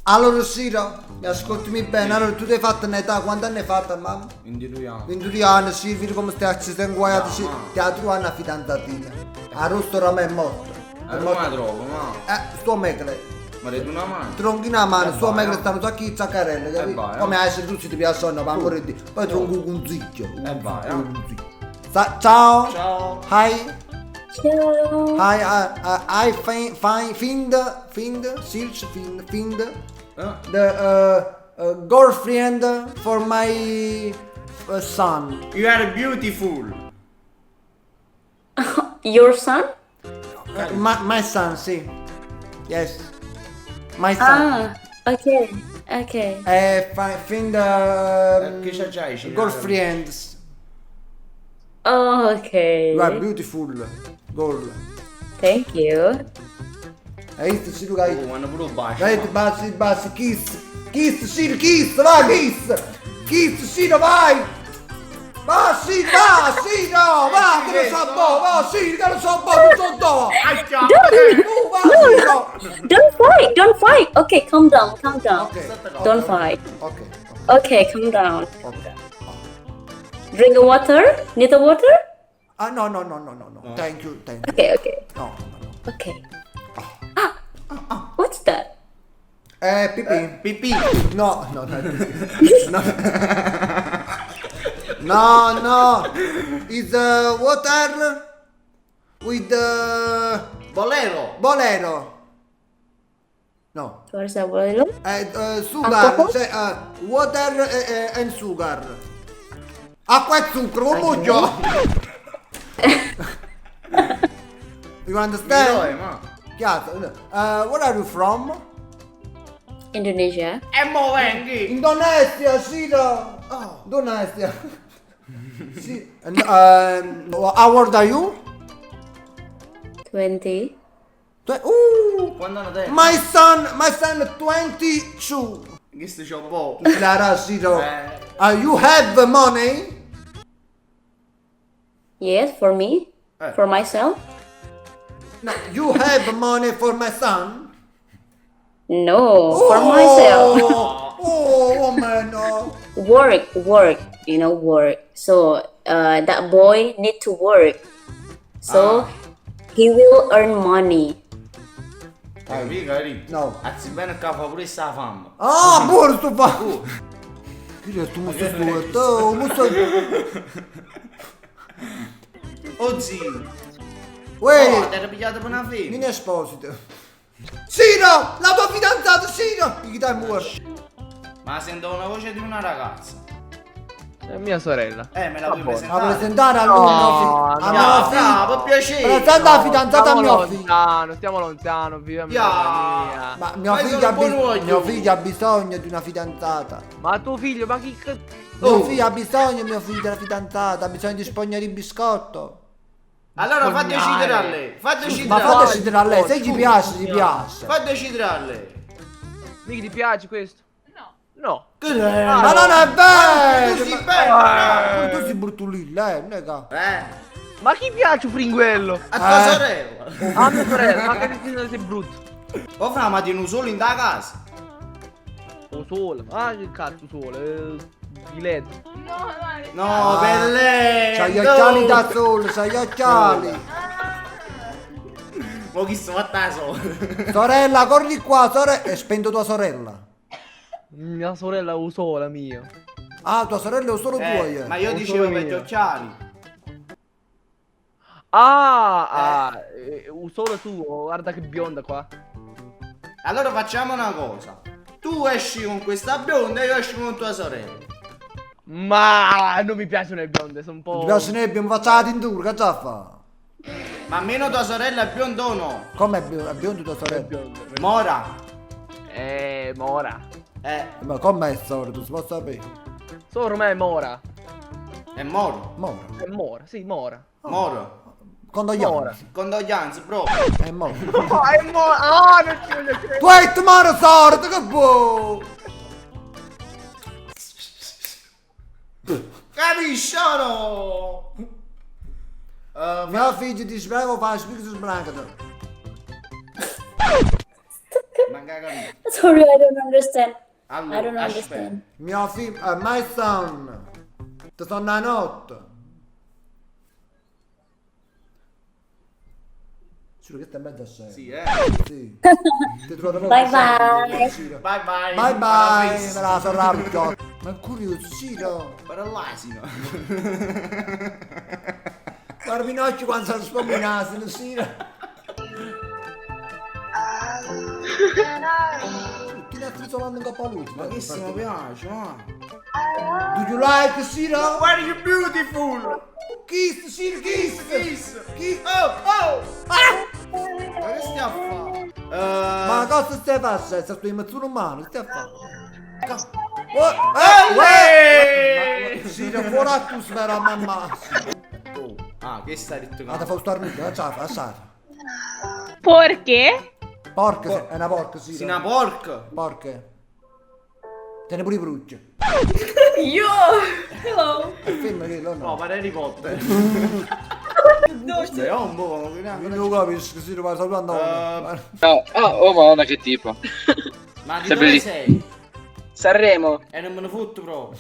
Allora Siro, ascoltami bene, allora tu ti hai fatto un'età, quanti anni hai fatto mamma? 22 anni. 22 anni, sì, vedi come ci sei inguaiato, sì, ti ha trovato una fidanzatina. A Rosto Rama è morto. È Come la trovo, ma? sto megle. Ma hai una mano? Tronchi una mano, sto vai, megle stanno sacchi zaccarelle, capito? vai, Come essere tu ti piace sonno, ma amore di. Poi tronco un zicchio. vai, Ciao. Ciao. Hi. Ciao. Hi, I find the girlfriend for my son. You are beautiful. Your son? My son, sì. Yes. My son. Ah, okay. Okay. Find Che c'è già i girlfriends. Oh, okay. You are beautiful girl. Thank you. Hai visto? Sì, Luca? Vanno pure un bacio. Vai, basi, kiss, Siro, vai, kiss, Siro, vai! Va, Siro, va, che ne so, va, Siro, che ne so, non so, va, Siro! Don't fight. Okay, calm down. Ok, Don't fight. ok. Okay, calm down. Drink water? Need a water? Ah, no, thank you. Okay. No. Okay. What's that? Pipì. Pipì. No. No. It's water with bolero. No. Where's that water? Sugar, Alcohol? water and sugar. Acqua e zucchero, come muoio? You understand? ma. Chiaro. Where are you from? Indonesia. E mo vengi. Indonesia, Siro. Indonesia. Sì. How old are you? 20. Quando hanno te? My son 22. Che sto c'ho boh. Clara, Siro. You have money? Yes, for me. For myself? No, you have money for my son? No, for myself. Oh man. Work. Work. So that boy need to work. So he will earn money. Cari. No. Anzi bene che fa pure sta fama. Ah, buono sto fa. Che tu muso sto, muso. Oh zio. Uè, Ti eri pigliato per una fine. Nina Esposito. Sino, la tua fidanzata, Sino. Chi dai muore? Ma sento una voce di una ragazza. È mia sorella. Me la vuoi A presentare? presentare a lui, a mio No, figlio. per piacere. Presenta la fidanzata a mio figlio. Stiamo lontano, viva Ya. mia. Ma Ma sono buon uomo. mio figlio ha bisogno di una fidanzata. Ma tuo figlio, ma chi Mio figlio ha bisogno, mio figlio della fidanzata, ha bisogno di spogliare il biscotto. Allora fa Sognare. decidere a lei. Fa Ma decidere fa a lei. decidere a lei, se gli piace, gli piace. Fa decidere a lei. Mica ti piace questo? No. Ma non è vero! Tu sei bello. Tu sei bruttulilla, nega. Ma chi piace fringuello? A tua sorella. A mia sorella, ma che ti sei brutto? O fra ma tieni un solo in da casa. O sole, ma che cazzo sole? Di LED. No, per lei. C'ha gli occhiali da sole, c'ha gli occhiali. Ma chi sta fatta da solo? Sorella, corri qua, sorella. E spento tua sorella. Mia sorella o sola mia. Ah, tua sorella è solo tua, Ma io Non dicevo sono per gli mio. occhiali. O solo tu, guarda che bionda qua. Allora facciamo una cosa. Tu esci con questa bionda e io esco con tua sorella. Ma non mi piacciono le bionde, sono un po'. Ti piace ne abbiamo fatto la tintura, che già fa? Ma almeno tua sorella è bionda o no? Come è biondo tua sorella? bionde. Mora. Mora. Ma com'è il solito, si può sapere? Solo me è Mora. È moro. Moro. È Mora, sì, Mora. Moro. Condoglianze. Condoglianze, bro. È moro. Oh, è Mora! Non ci voglio credere. Tu hai moro sordo, che buono! Capisci o no? Mio figlio ti sprego, fai spirito sbrancato. Ma manca capito. Sorry, I don't understand. Allora, I don't aspetta. understand. Mio figlio, my son. Ti sono una notte. Giuro che stai in mezzo a scena. Sì, Sì. Ti trovo da Bye poco, bye. Ciro. Bye bye. Bye Buona bye. festa. Me la so rabbio. Ma è curioso, Ciro. Per l'asino. Guarda Pinocchio quando si sfoglia in asino, Ciro. Tutti gli altri solando in coppa a lui. Ma che se mi piace, ma? Do you like Ciro? Why are you beautiful? Kiss, Ciro, kiss. Kiss. Kiss. Oh! Ma che stiamo a fare? Ma cosa stai facendo? Stai in mezzo umano, che stai a fare? Ciro, fuori atmosfera, mamma. Oh. Ah, che stai Ma ti ritornando? fa starnuto, ciao. Perché? Porca, è una porca, Ciro. Sei una porca? Porca. Te ne pure i bruci. Io! Hello! Film che lo No, no. pare Harry Potter. Stai un po', Non lo capisco, Ciro, ma sto andando. Oh madonna che tipo. Ma di Sei dove bellissimo. sei? Sanremo. E non me ne fotto proprio.